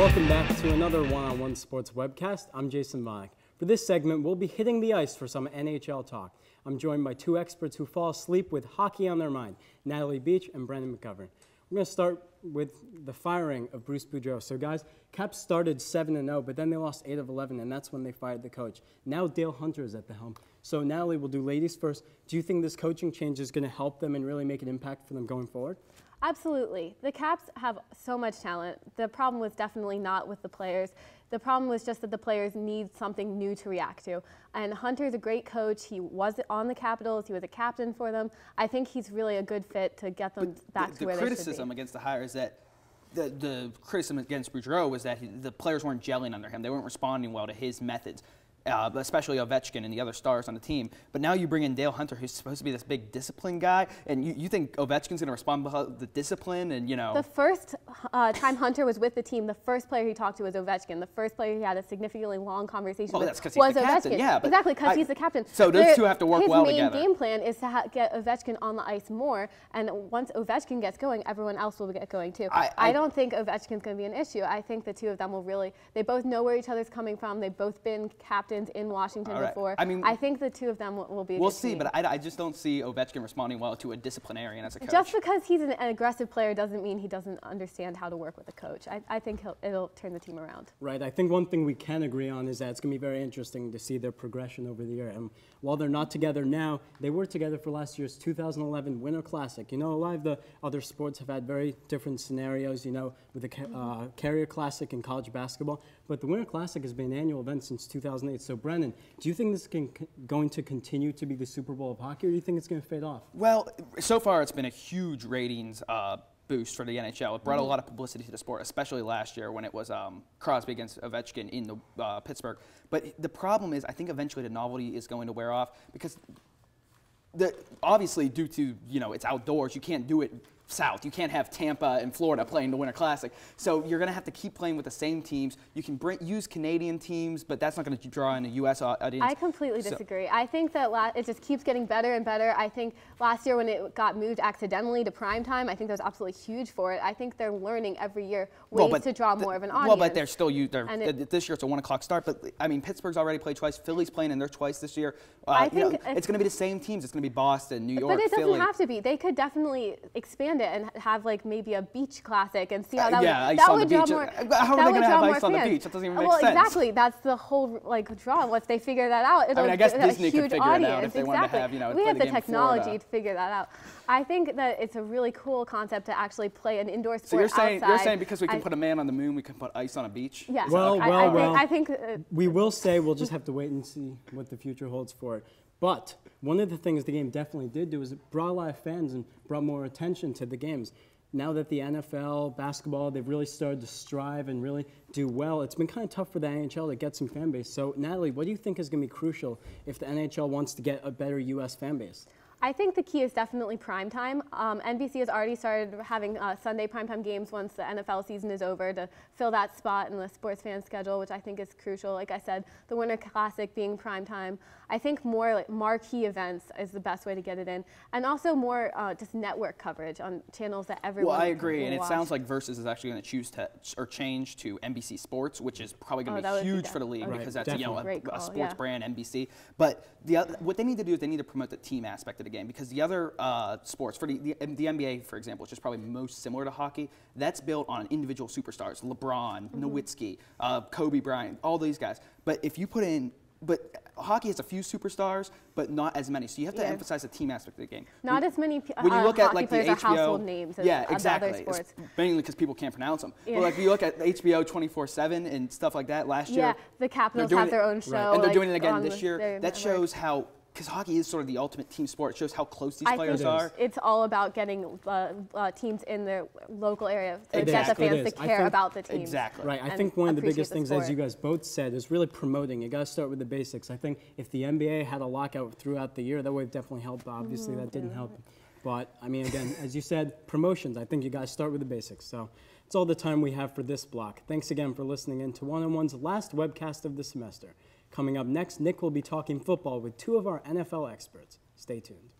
Welcome back to another one-on-one sports webcast. I'm Jason Vonick. For this segment, we'll be hitting the ice for some NHL talk. I'm joined by two experts who fall asleep with hockey on their mind, Natalie Beach and Brendan McGovern. We're going to start with the firing of Bruce Boudreau. So guys, Caps started 7-0, but then they lost 8 of 11, and that's when they fired the coach. Now Dale Hunter is at the helm. So Natalie, we'll do ladies first. Do you think this coaching change is going to help them and really make an impact for them going forward? Absolutely. The Caps have so much talent. The problem was definitely not with the players. The problem was just that the players need something new to react to. And Hunter's a great coach. He was on the Capitals. He was a captain for them. I think he's really a good fit to get them back to where they should be. The criticism against the hire is that the criticism against Boudreau was that the players weren't gelling under him. They weren't responding well to his methods. Especially Ovechkin and the other stars on the team. But now you bring in Dale Hunter, who's supposed to be this big discipline guy, and you think Ovechkin's going to respond to the discipline and, you know. The first time Hunter was with the team, the first player he talked to was Ovechkin. The first player he had a significantly long conversation with that's was he's the Ovechkin. Captain. Yeah, exactly, because he's the captain. So those two have to work well together. His main game plan is to get Ovechkin on the ice more, and once Ovechkin gets going, everyone else will get going too. I don't think Ovechkin's going to be an issue. I think the two of them will really, they both know where each other's coming from. They've both been captains in Washington before. I mean, I think the two of them will be a We'll good see, team. but I just don't see Ovechkin responding well to a disciplinarian as a coach. Just because he's an aggressive player doesn't mean he doesn't understand how to work with a coach. I think it'll turn the team around. Right. I think one thing we can agree on is that it's going to be very interesting to see their progression over the year. And while they're not together now, they were together for last year's 2011 Winter Classic. You know, a lot of the other sports have had very different scenarios, you know, with the Carrier Classic in college basketball. But the Winter Classic has been an annual event since 2008. So, Brennan, do you think this is going to continue to be the Super Bowl of hockey, or do you think it's going to fade off? Well, so far it's been a huge ratings boost for the NHL. It brought a lot of publicity to the sport, especially last year when it was Crosby against Ovechkin in the Pittsburgh. But the problem is, I think eventually the novelty is going to wear off because obviously due to, you know, it's outdoors, you can't do it south. You can't have Tampa and Florida playing the Winter Classic. So you're going to have to keep playing with the same teams. You can use Canadian teams, but that's not going to draw in a U.S. audience. I completely disagree. I think that it just keeps getting better and better. I think last year when it got moved accidentally to primetime, I think that was absolutely huge for it. I think they're learning every year ways to draw more of an audience. Well, but they're still this year it's a 1 o'clock start. But I mean, Pittsburgh's already played twice. Philly's playing in there twice this year. I think it's going to be the same teams. It's going to be Boston, New York, But it doesn't Philly. have to be. They could definitely expand it and have like maybe a beach classic and see how that would draw more. How are they going to have ice on the beach? That doesn't even make sense. Well, exactly. That's the whole draw. Once they figure that out, it'll I guess get Disney a huge could figure audience. it out if they wanted to have, you know, we have the technology to figure that out. I think that it's a really cool concept to actually play an indoor sport outside. So you're saying because we can put a man on the moon, we can put ice on a beach? Yes. Well, I think we will say we'll just have to wait and see what the future holds for it. But one of the things the game definitely did do is it brought a lot of fans and brought more attention to the games. Now that the NFL, basketball, they've really started to strive and really do well, it's been kind of tough for the NHL to get some fan base. So, Natalie, what do you think is going to be crucial if the NHL wants to get a better U.S. fan base? I think the key is definitely primetime. NBC has already started having Sunday primetime games once the NFL season is over to fill that spot in the sports fan schedule, which I think is crucial. Like I said, the Winter Classic being primetime. I think more like marquee events is the best way to get it in. And also more just network coverage on channels that everyone Well, I agree, and watch. it sounds like Versus is actually going to choose to change to NBC Sports, which is probably going to be huge for the league because that's a sports brand, NBC. But what they need to do is they need to promote the team aspect of the game because the other sports, for the NBA, for example, which is probably most similar to hockey, that's built on individual superstars, LeBron, Nowitzki, Kobe Bryant, all these guys. But if you put in hockey has a few superstars, but not as many. So you have to emphasize the team aspect of the game. Not as many when you look at hockey players are household names as other sports. It's mainly because people can't pronounce them. But like if you look at HBO 24/7 and stuff like that, last year the Capitals have their own show, and they're doing it again this year. That shows how. Because hockey is sort of the ultimate team sport. It shows how close these players are. It's all about getting teams in their local area to get the fans to care about the team. Exactly. Right. I think one of the biggest things, as you guys both said, is really promoting. You got to start with the basics. I think if the NBA had a lockout throughout the year, that would have definitely helped. Obviously, that didn't help. But, I mean, again, as you said, promotions. I think you got to start with the basics. So it's all the time we have for this block. Thanks again for listening in to One-on-One's last webcast of the semester. Coming up next, Nick will be talking football with two of our NFL experts. Stay tuned.